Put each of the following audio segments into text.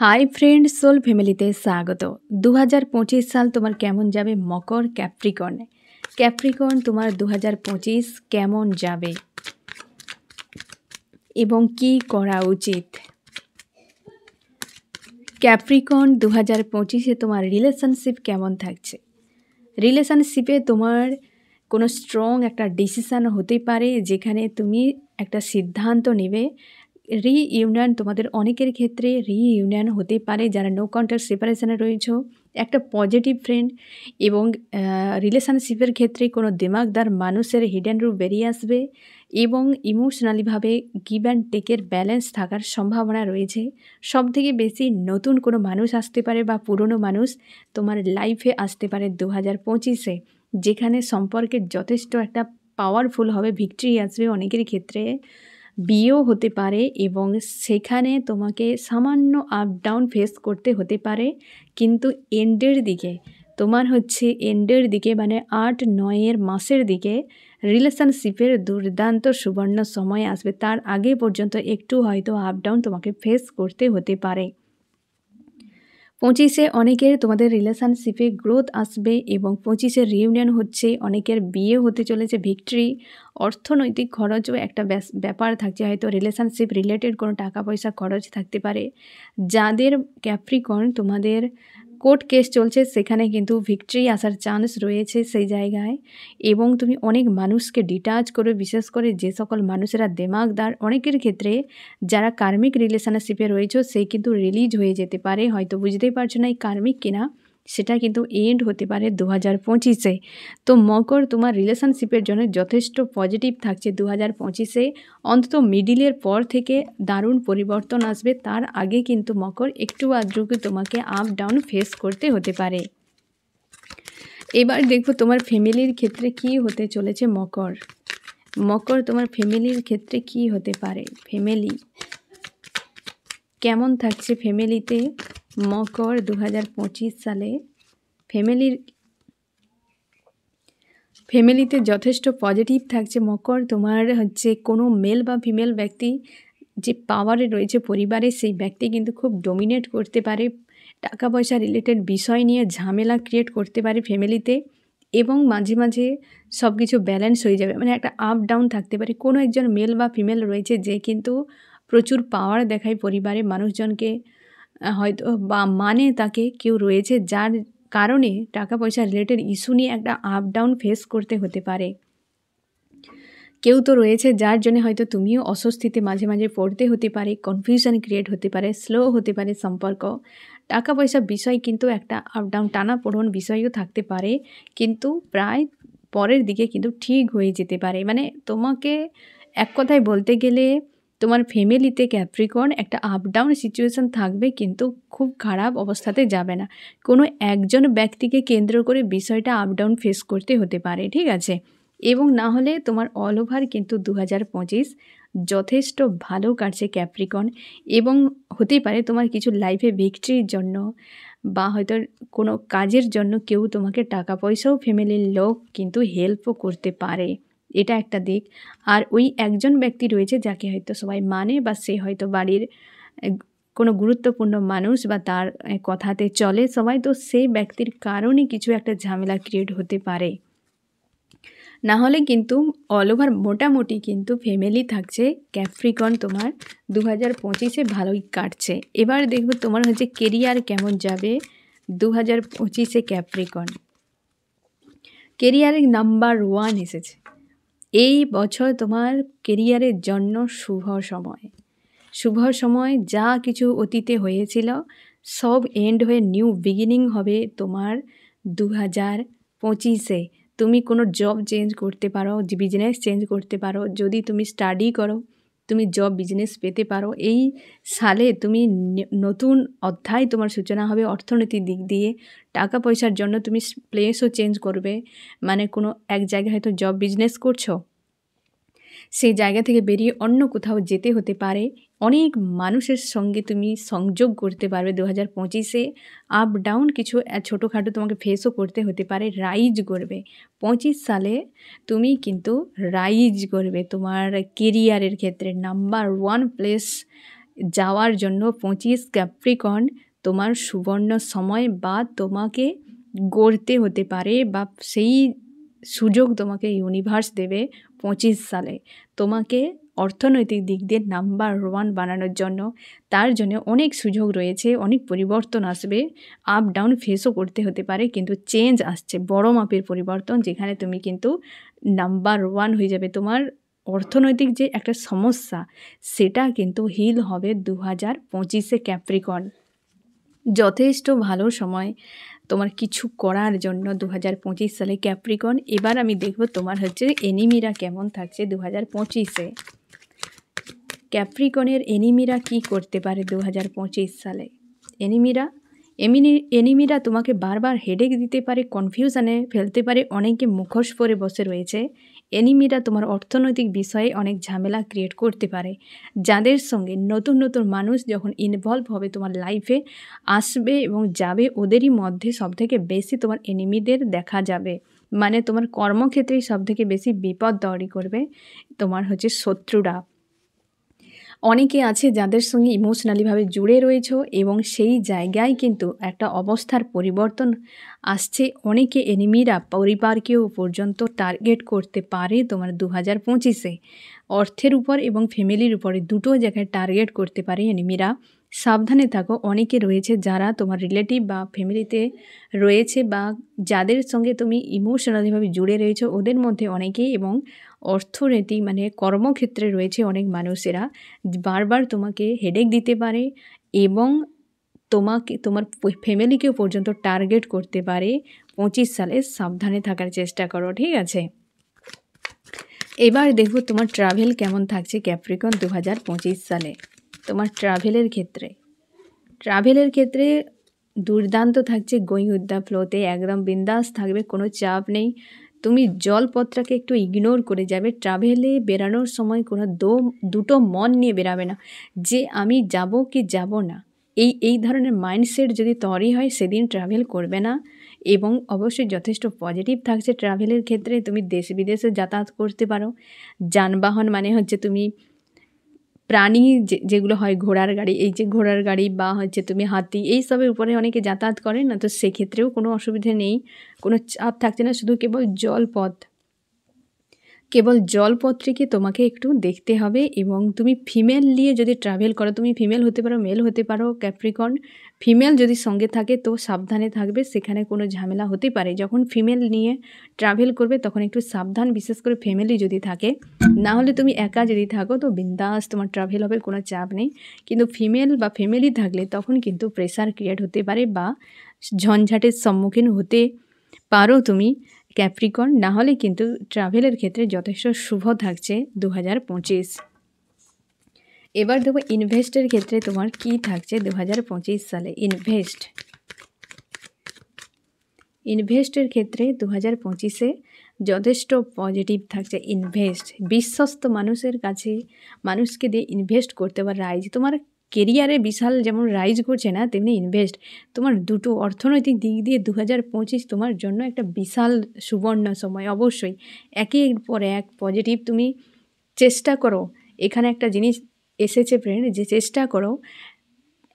Hi friend soul ফ্যামিলিতে স্বাগত। 2025 সাল তোমার কেমন যাবে? মকর ক্যাপ্রিকর্নে। ক্যাপ্রিকর্ন তোমার 2025 কেমন যাবে এবং কি করা উচিত? ক্যাপ্রিকর্ন 2025-এ তোমার রিলেশনশিপ কেমন থাকছে? রিলেশনশিপে তোমার কোনো স্ট্রং একটা ডিসিশান হতে পারে, যেখানে তুমি একটা সিদ্ধান্ত নেবে। রিইউনিয়ন তোমাদের অনেকের ক্ষেত্রে রিইউনিয়ন হতে পারে, যারা নো কন্ট্যাক্ট সেপারেশনে রয়েছে। একটা পজিটিভ ফ্রেন্ড এবং রিলেশনশিপের ক্ষেত্রে কোনো দিমাগদার মানুষের হিডেন রূপ বেরিয়ে আসবে এবং ইমোশনালিভাবে গিভ অ্যান্ড টেকের ব্যালেন্স থাকার সম্ভাবনা রয়েছে। সবথেকে বেশি নতুন কোনো মানুষ আসতে পারে বা পুরনো মানুষ তোমার লাইফে আসতে পারে 2025-এ, যেখানে সম্পর্কের যথেষ্ট একটা পাওয়ারফুল হবে, ভিক্টরি আসবে। অনেকের ক্ষেত্রে বিয়েও হতে পারে এবং সেখানে তোমাকে সামান্য আপ ডাউন ফেস করতে হতে পারে, কিন্তু এন্ডের দিকে এন্ডের দিকে মানে 8-9 মাসের দিকে রিলেশনশিপের দুর্দান্ত সুবর্ণ সময় আসবে। তার আগে পর্যন্ত একটু হয়তো আপ ডাউন তোমাকে ফেস করতে হতে পারে। 25-এ অনেকের তোমাদের রিলেশনশিপে গ্রোথ আসবে এবং 25-এ রিউনিয়ন হচ্ছে, অনেকের বিয়ে হতে চলেছে, ভিক্টরি। অর্থনৈতিক খরচও একটা ব্যাপার থাকছে, হয়তো রিলেশনশিপ রিলেটেড কোনো টাকা পয়সা খরচ থাকতে পারে। যাদের ক্যাপ্রিকর্ন তোমাদের কোর্ট কেস চলছে, সেখানে কিন্তু ভিক্টরি আসার চান্স রয়েছে সেই জায়গায়, এবং তুমি অনেক মানুষকে ডিটাচ করবে, বিশেষ করে যে সকল মানুষেরা দেমাগদার। অনেকের ক্ষেত্রে যারা কার্মিক রিলেশনশিপে রয়েছে, সেই কিন্তু রিলিজ হয়ে যেতে পারে। হয়তো বুঝতেই পারছো না এই কার্মিক কিনা, সেটা কিন্তু এন্ড হতে পারে 2025-এ। তো মকর তোমার রিলেশনশিপের জন্য যথেষ্ট পজিটিভ থাকছে 2025-এ। অন্তত মিডিলের পর থেকে দারুণ পরিবর্তন আসবে। তার আগে কিন্তু মকর একটু আধটু তোমাকে আপ ডাউন ফেস করতে হতে পারে। এবার দেখো তোমার ফ্যামিলির ক্ষেত্রে কি হতে চলেছে। মকর তোমার ফ্যামিলির ক্ষেত্রে কি হতে পারে? ফ্যামিলি কেমন থাকছে? ফ্যামিলিতে মকর 2025 সালে ফ্যামিলিতে যথেষ্ট পজিটিভ থাকছে। মকর তোমার কোনো মেল বা ফিমেল ব্যক্তি যে পাওয়ারে রয়েছে পরিবারে, সেই ব্যক্তি কিন্তু খুব ডমিনেট করতে পারে, টাকা পয়সা রিলেটেড বিষয় নিয়ে ঝামেলা ক্রিয়েট করতে পারে ফ্যামিলিতে, এবং মাঝে মাঝে সব কিছু ব্যালেন্স হয়ে যাবে, মানে একটা আপ ডাউন থাকতে পারে। কোনো একজন মেল বা ফিমেল রয়েছে যে কিন্তু প্রচুর পাওয়ার দেখায় পরিবারের মানুষজনকে, হয়তো বা মানে তাকে কেউ রয়েছে, যার কারণে টাকা পয়সা রিলেটেড ইস্যু নিয়ে একটা আপ ডাউন ফেস করতে হতে পারে। কেউ তো রয়েছে যার জন্য হয়তো তুমিও অস্বস্তিতে মাঝে মাঝে পড়তে হতে পারে, কনফিউশন ক্রিয়েট হতে পারে, স্লো হতে পারে সম্পর্ক। টাকা পয়সা বিষয় কিন্তু একটা আপ ডাউন টানাপোড়েন বিষয়ও থাকতে পারে, কিন্তু প্রায় পরের দিকে কিন্তু ঠিক হয়ে যেতে পারে। মানে তোমাকে এক কথায় বলতে গেলে তোমার ফ্যামিলিতে ক্যাপ্রিকর্ন একটা আপ ডাউন সিচুয়েশান থাকবে, কিন্তু খুব খারাপ অবস্থাতে যাবে না। কোনো একজন ব্যক্তিকে কেন্দ্র করে বিষয়টা আপ ডাউন ফেস করতে হতে পারে, ঠিক আছে? এবং না হলে তোমার অল ওভার কিন্তু 2025 যথেষ্ট ভালো কাটছে ক্যাপ্রিকর্ন, এবং হতেই পারে তোমার কিছু লাইফে ভিক্টরির জন্য বা হয়তো কোনো কাজের জন্য কেউ তোমাকে টাকা পয়সাও ফ্যামিলির লোক কিন্তু হেল্পও করতে পারে, এটা একটা দিক। আর ওই একজন ব্যক্তি রয়েছে যাকে হয়তো সবাই মানে, বা সে হয়তো বাড়ির কোনো গুরুত্বপূর্ণ মানুষ বা তার কথাতে চলে সবাই, তো সেই ব্যক্তির কারণে কিছু একটা ঝামেলা ক্রিয়েট হতে পারে। না হলে কিন্তু অল ওভার মোটামুটি কিন্তু ফ্যামিলি থাকছে ক্যাপ্রিকর্ন তোমার 2025-এ ভালোই কাটছে। এবার দেখবো তোমার কেরিয়ার কেমন যাবে 2025-এ ক্যাপ্রিকর্ন। কেরিয়ারের নাম্বার 1 এসেছে। এই বছর তোমার কেরিয়ারের জন্য শুভ সময়। যা কিছু অতীতে হয়েছিল সব এন্ড হয়ে নিউ বিগিনিং হবে তোমার 2025-এ। তুমি কোনো জব চেঞ্জ করতে পারো, বিজনেস চেঞ্জ করতে পারো। যদি তুমি স্টাডি করো, তুমি জব বিজনেস পেতে পারো। এই সালে তুমি নতুন অধ্যায় তোমার সূচনা হবে অর্থনৈতিক দিক দিয়ে। টাকা পয়সার জন্য তুমি প্লেসও চেঞ্জ করবে, মানে কোনো এক জায়গায় হয়তো জব বিজনেস করছো, সেই জায়গা থেকে বেরিয়ে অন্য কোথাও যেতে হতে পারে। অনেক মানুষের সঙ্গে তুমি সংযোগ করতে পারবে 2025-এ। আপ ডাউন কিছু ছোটোখাটো তোমাকে ফেসও করতে হতে পারে, রাইজ করবে 25 সালে। তুমি কিন্তু রাইজ করবে তোমার কেরিয়ারের ক্ষেত্রে, নাম্বার 1 প্লেস যাওয়ার জন্য 25 ক্যাপ্রিকর্ন তোমার সুবর্ণ সময়, বা তোমাকে গড়তে হতে পারে, বা সেই সুযোগ তোমাকে ইউনিভার্স দেবে 25 সালে তোমাকে অর্থনৈতিক দিক দিয়ে নাম্বার 1 বানানোর জন্য। তার জন্য অনেক সুযোগ রয়েছে, অনেক পরিবর্তন আসবে, আপ ডাউন ফেসও করতে হতে পারে, কিন্তু চেঞ্জ আসছে, বড় মাপের পরিবর্তন, যেখানে তুমি কিন্তু নাম্বার 1 হয়ে যাবে। তোমার অর্থনৈতিক যে একটা সমস্যা সেটা কিন্তু হিল হবে 2025-এ ক্যাপ্রিকর্ন। যথেষ্ট ভালো সময় তোমার কিছু করার জন্য 2025 সালে ক্যাপ্রিকর্ন। এবার আমি দেখব তোমার হচ্ছে এনিমিরা কেমন থাকছে 2025-এ। ক্যাপ্রিকর্নের এনিমিরা কি করতে পারে 2025 সালে? এনিমিরা তোমাকে বারবার হেডেক দিতে পারে, কনফিউশনে ফেলতে পারে, অনেকে মুখোশ পরে বসে রয়েছে। এনিমিরা তোমার অর্থনৈতিক বিষয়ে অনেক ঝামেলা ক্রিয়েট করতে পারে। যাদের সঙ্গে নতুন নতুন মানুষ যখন ইনভলভ হবে তোমার লাইফে আসবে এবং যাবে, ওদেরই মধ্যে সবথেকে বেশি তোমার এনিমিদের দেখা যাবে। মানে তোমার কর্মক্ষেত্রেই সবথেকে বেশি বিপদ তৈরি করবে তোমার হচ্ছে শত্রুরা। অনেকে আছে যাদের সঙ্গে ইমোশনালিভাবে জুড়ে রয়েছো এবং সেই জায়গায় কিন্তু একটা অবস্থার পরিবর্তন আসছে। অনেকে এনিমিরা পরিবারকেও পর্যন্ত টার্গেট করতে পারে তোমার 2025-এ। অর্থের উপর এবং ফ্যামিলির উপরে দুটো জায়গায় টার্গেট করতে পারে এনিমিরা। সাবধানে থাকো। অনেকে রয়েছে যারা তোমার রিলেটিভ বা ফ্যামিলিতে রয়েছে, বা যাদের সঙ্গে তুমি ইমোশনালিভাবে জুড়ে রয়েছো, ওদের মধ্যে অনেকেই এবং অর্থনীতি মানে কর্মক্ষেত্রে রয়েছে অনেক মানুষেরা বারবার তোমাকে হেডেক দিতে পারে এবং তোমাকে তোমার ফ্যামিলিকেও পর্যন্ত টার্গেট করতে পারে 25 সালে। সাবধানে থাকার চেষ্টা করো, ঠিক আছে? এবার দেখব তোমার ট্রাভেল কেমন থাকছে ক্যাপ্রিকর্ন 2025 সালে। তোমার ট্রাভেলের ক্ষেত্রে দুর্দান্ত থাকছে, গোয়িং উইথ দ্য ফ্লোতে, একদম বিন্দাস থাকবে, কোনো চাপ নেই। তুমি জলপত্রাকে একটু ইগনোর করে যাবে। ট্রাভেলে বেরানোর সময় কোনো দুটো মন নিয়ে বেরাবে না যে আমি যাব কি যাব না। এই ধরনের মাইন্ডসেট যদি তৈরি হয় সেদিন ট্রাভেল করবে না। এবং অবশ্যই যথেষ্ট পজিটিভ থাকছে ট্রাভেলের ক্ষেত্রে। তুমি দেশ বিদেশে যাতায়াত করতে পারো। যানবাহন মানে হচ্ছে তুমি প্রাণী যেগুলো হয় ঘোড়ার গাড়ি, এই যে ঘোড়ার গাড়ি বা হচ্ছে তুমি হাতি, এই সবের উপরে অনেকে যাতায়াত করেন না, তো সেক্ষেত্রেও কোনো অসুবিধা নেই, কোনো চাপ থাকছে না। শুধু কেবল জলপথটিকে তোমাকে একটু দেখতে হবে। এবং তুমি ফিমেল নিয়ে যদি ট্রাভেল করো, তুমি ফিমেল হতে পারো, মেল হতে পারো ক্যাপ্রিকর্ন। ফিমেল যদি সঙ্গে থাকে তো সাবধানে থাকবে, সেখানে কোনো ঝামেলা হতে পারে। যখন ফিমেল নিয়ে ট্রাভেল করবে তখন একটু সাবধান, বিশেষ করে ফ্যামিলি যদি থাকে। না হলে তুমি একা যদি থাকো তো বিন্দাস তোমার ট্রাভেল হবে, কোনো চাপ নেই। কিন্তু ফিমেল বা ফ্যামিলি থাকলে তখন কিন্তু প্রেশার ক্রিয়েট হতে পারে বা ঝঞ্ঝাটের সম্মুখীন হতে পারো তুমি ক্যাপ্রিকর্ন। না হলে কিন্তু ট্রাভেলের ক্ষেত্রে যথেষ্ট শুভ থাকছে 2025। এবার দেখো ইনভেস্টের ক্ষেত্রে তোমার কি থাকছে 2025 সালে। ইনভেস্টের ক্ষেত্রে 2025-এ যথেষ্ট পজিটিভ থাকছে। ইনভেস্ট, বিশ্বস্ত মানুষের কাছে মানুষকে দিয়ে ইনভেস্ট করতে বা রাইজ, তোমার কেরিয়ারে বিশাল যেমন রাইজ করছে না, তেমনি ইনভেস্ট তোমার দুটো অর্থনৈতিক দিক দিয়ে 2025 তোমার জন্য একটা বিশাল সুবর্ণ সময়। অবশ্যই একের পর এক পজিটিভ তুমি চেষ্টা করো। এখানে একটা জিনিস এসেছে ফ্রেন্ড, যে চেষ্টা করো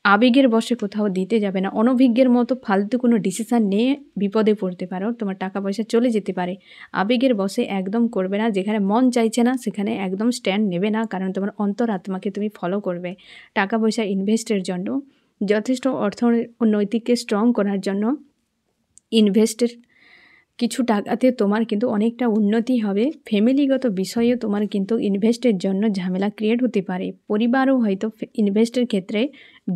আবেগের বশে কোথাও দিতে যাবে না। অনভিজ্ঞের মতো ফালতু কোনো ডিসিশান নিয়ে বিপদে পড়তে পারো, তোমার টাকা পয়সা চলে যেতে পারে। আবেগের বশে একদম করবে না। যেখানে মন চাইছে না সেখানে একদম স্ট্যান্ড নেবে না, কারণ তোমার অন্তরাত্মাকে তুমি ফলো করবে। টাকা পয়সা ইনভেস্টের জন্য যথেষ্ট অর্থনৈতিককে স্ট্রং করার জন্য ইনভেস্টের কিছু টাকাতে তোমার কিন্তু অনেকটা উন্নতি হবে। ফ্যামিলিগত বিষয়েও তোমার কিন্তু ইনভেস্টের জন্য ঝামেলা ক্রিয়েট হতে পারে। পরিবারও হয়তো ইনভেস্টের ক্ষেত্রে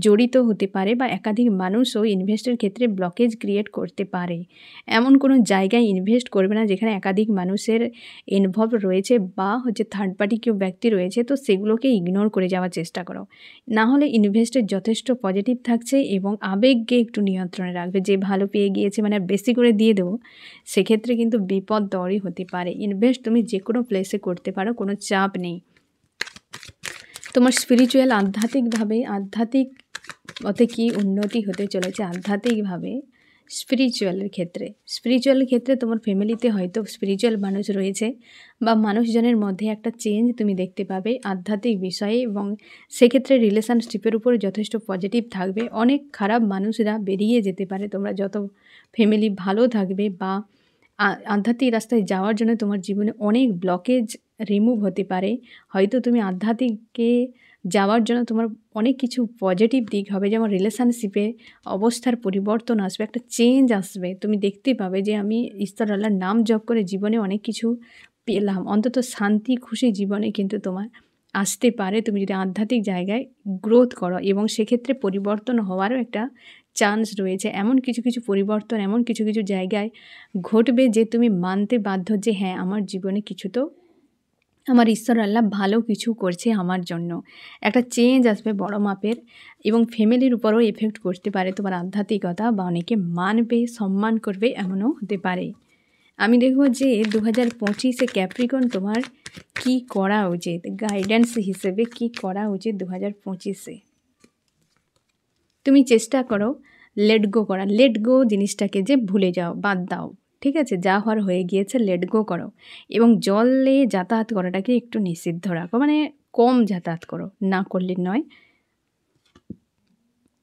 জড়িত হতে পারে, বা একাধিক মানুষও ইনভেস্টের ক্ষেত্রে ব্লকেজ ক্রিয়েট করতে পারে। এমন কোনো জায়গায় ইনভেস্ট করবে না যেখানে একাধিক মানুষের ইনভলভ রয়েছে বা হচ্ছে থার্ড পার্টি কেউ ব্যক্তি রয়েছে, তো সেগুলোকে ইগনোর করে যাওয়ার চেষ্টা করো। না হলে ইনভেস্টের যথেষ্ট পজিটিভ থাকছে এবং আবেগকে একটু নিয়ন্ত্রণে রাখবে। যে ভালো পেয়ে গিয়েছে মানে বেশি করে দিয়ে দেবো, সেক্ষেত্রে কিন্তু বিপদ তৈরি হতে পারে। ইনভেস্ট তুমি যে কোনো প্লেসে করতে পারো, কোনো চাপ নেই। তোমার স্পিরিচুয়াল আধ্যাত্মিক পথে কি উন্নতি হতে চলেছে আধ্যাত্মিকভাবে, স্পিরিচুয়ালের ক্ষেত্রে তোমার ফ্যামিলিতে হয়তো স্পিরিচুয়াল মানুষ রয়েছে বা মানুষজনের মধ্যে একটা চেঞ্জ তুমি দেখতে পাবে আধ্যাত্মিক বিষয়ে, এবং সেক্ষেত্রে রিলেশনশিপের উপর যথেষ্ট পজিটিভ থাকবে। অনেক খারাপ মানুষরা বেরিয়ে যেতে পারে তোমরা যত ফ্যামিলি ভালো থাকবে, বা আধ্যাত্মিক রাস্তায় যাওয়ার জন্য তোমার জীবনে অনেক ব্লকেজ রিমুভ হতে পারে। হয়তো তুমি আধ্যাত্মিকে যাওয়ার জন্য তোমার অনেক কিছু পজিটিভ দিক হবে, যেমন রিলেশনশিপে অবস্থার পরিবর্তন আসবে, একটা চেঞ্জ আসবে। তুমি দেখতে পাবে যে আমি ঈশ্বর আল্লাহর নাম জপ করে জীবনে অনেক কিছু পেলাম, অন্তত শান্তি খুশি জীবনে কিন্তু তোমার আসতে পারে তুমি যদি আধ্যাত্মিক জায়গায় গ্রোথ করো, এবং সেক্ষেত্রে পরিবর্তন হওয়ারও একটা চান্স রয়েছে। এমন কিছু কিছু পরিবর্তন এমন কিছু কিছু জায়গায় ঘটবে যে তুমি মানতে বাধ্য যে হ্যাঁ, আমার জীবনে কিছু তো আমার ঈশ্বর আল্লাহ ভালো কিছু করছে আমার জন্য। একটা চেঞ্জ আসবে বড় মাপের, এবং ফ্যামিলির উপরও এফেক্ট করতে পারে তোমার আধ্যাত্মিকতা, বা অনেকে মানবে, সম্মান করবে, এমনও হতে পারে। আমি দেখব যে 2025-এ ক্যাপ্রিকন তোমার কি করা উচিত, গাইডেন্স হিসেবে কি করা উচিত 2025-এ। তুমি চেষ্টা করো লেট গো করা, লেট গো জিনিসটাকে যে ভুলে যাও, বাদ দাও, ঠিক আছে? যা হওয়ার হয়ে গিয়েছে, লেট গো করো। এবং জলে যাতায়াত করাটাকে একটু নিষিদ্ধ রাখো, মানে কম যাতায়াত করো, না করলে নয়।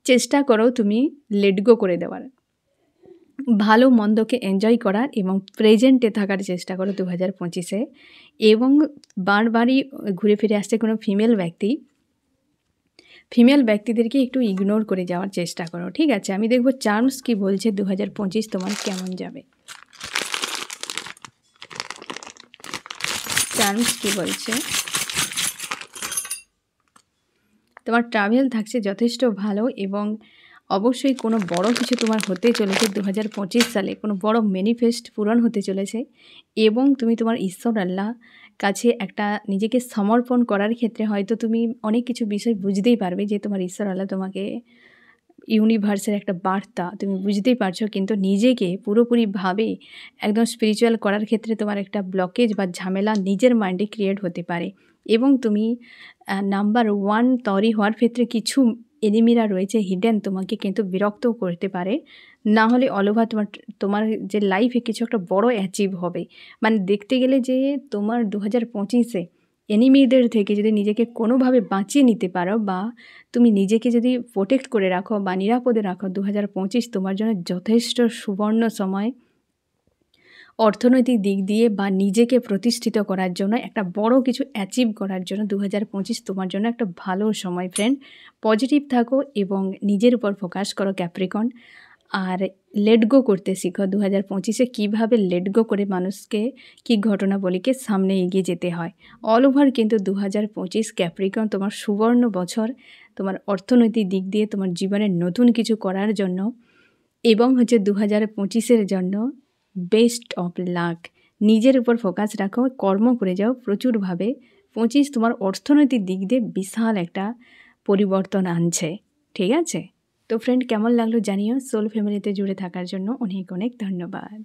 চেষ্টা করো তুমি লেট গো করে দেওয়ার, ভালো মন্দকে এনজয় করার, এবং প্রেজেন্টে থাকার চেষ্টা করো 2025-এ। এবং বারবারই ঘুরে ফিরে আসছে কোনো ফিমেল ব্যক্তিদেরকে একটু ইগনোর করে যাওয়ার চেষ্টা করো, ঠিক আছে? আমি দেখব চার্মস কি বলছে 2025 তোমার কেমন যাবে। চার্মস কি বলছে? তোমার ট্রাভেল থাকছে যথেষ্ট ভালো, এবং অবশ্যই কোনো বড় কিছু তোমার হতে চলেছে 2025 সালে, কোনো বড় ম্যানিফেস্ট পূরণ হতে চলেছে। এবং তুমি তোমার ঈশ্বর আল্লাহ কাছে একটা নিজেকে সমর্পণ করার ক্ষেত্রে হয়তো তুমি অনেক কিছু বিষয় বুঝতেই পারবে যে তোমার ঈশ্বর আল্লাহ তোমাকে ইউনিভার্সের একটা বার্তা তুমি বুঝতেই পারছো, কিন্তু নিজেকে পুরোপুরিভাবে একদম স্পিরিচুয়াল করার ক্ষেত্রে তোমার একটা ব্লকেজ বা ঝামেলা নিজের মাইন্ডে ক্রিয়েট হতে পারে। এবং তুমি নাম্বার 1 তৈরি হওয়ার ক্ষেত্রে কিছু এনিমিরা রয়েছে হিডেন, তোমাকে কিন্তু বিরক্তও করতে পারে। না হলে অল ওভার তোমার যে লাইফে কিছু একটা বড় অ্যাচিভ হবে। মানে দেখতে গেলে যে তোমার 2025-এ এনিমিদের থেকে যদি নিজেকে কোনোভাবে বাঁচিয়ে নিতে পারো, বা তুমি নিজেকে যদি প্রোটেক্ট করে রাখো বা নিরাপদে রাখো, 2025 তোমার জন্য যথেষ্ট সুবর্ণ সময়। অর্থনৈতিক দিক দিয়ে বা নিজেকে প্রতিষ্ঠিত করার জন্য, একটা বড় কিছু অ্যাচিভ করার জন্য 2025 তোমার জন্য একটা ভালো সময় ফ্রেন্ড। পজিটিভ থাকো এবং নিজের উপর ফোকাস করো ক্যাপ্রিকন। আর লেট গো করতে শিখো 2025-এ কীভাবে লেট গো করে মানুষকে কী ঘটনাবলীকে সামনে এগিয়ে যেতে হয়। অল ওভার কিন্তু 2025 ক্যাপ্রিকন তোমার সুবর্ণ বছর, তোমার অর্থনৈতিক দিক দিয়ে তোমার জীবনের নতুন কিছু করার জন্য, এবং 2025-এর জন্য বেস্ট অফ লাক। নিজের উপর ফোকাস রাখো, কর্ম করে যাও প্রচুরভাবে। 25 তোমার অর্থনৈতিক দিক দিয়ে বিশাল একটা পরিবর্তন আনছে, ঠিক আছে? তো ফ্রেন্ড, কেমন লাগলো জানিও। সোল ফ্যামিলিতে জুড়ে থাকার জন্য অনেক অনেক ধন্যবাদ।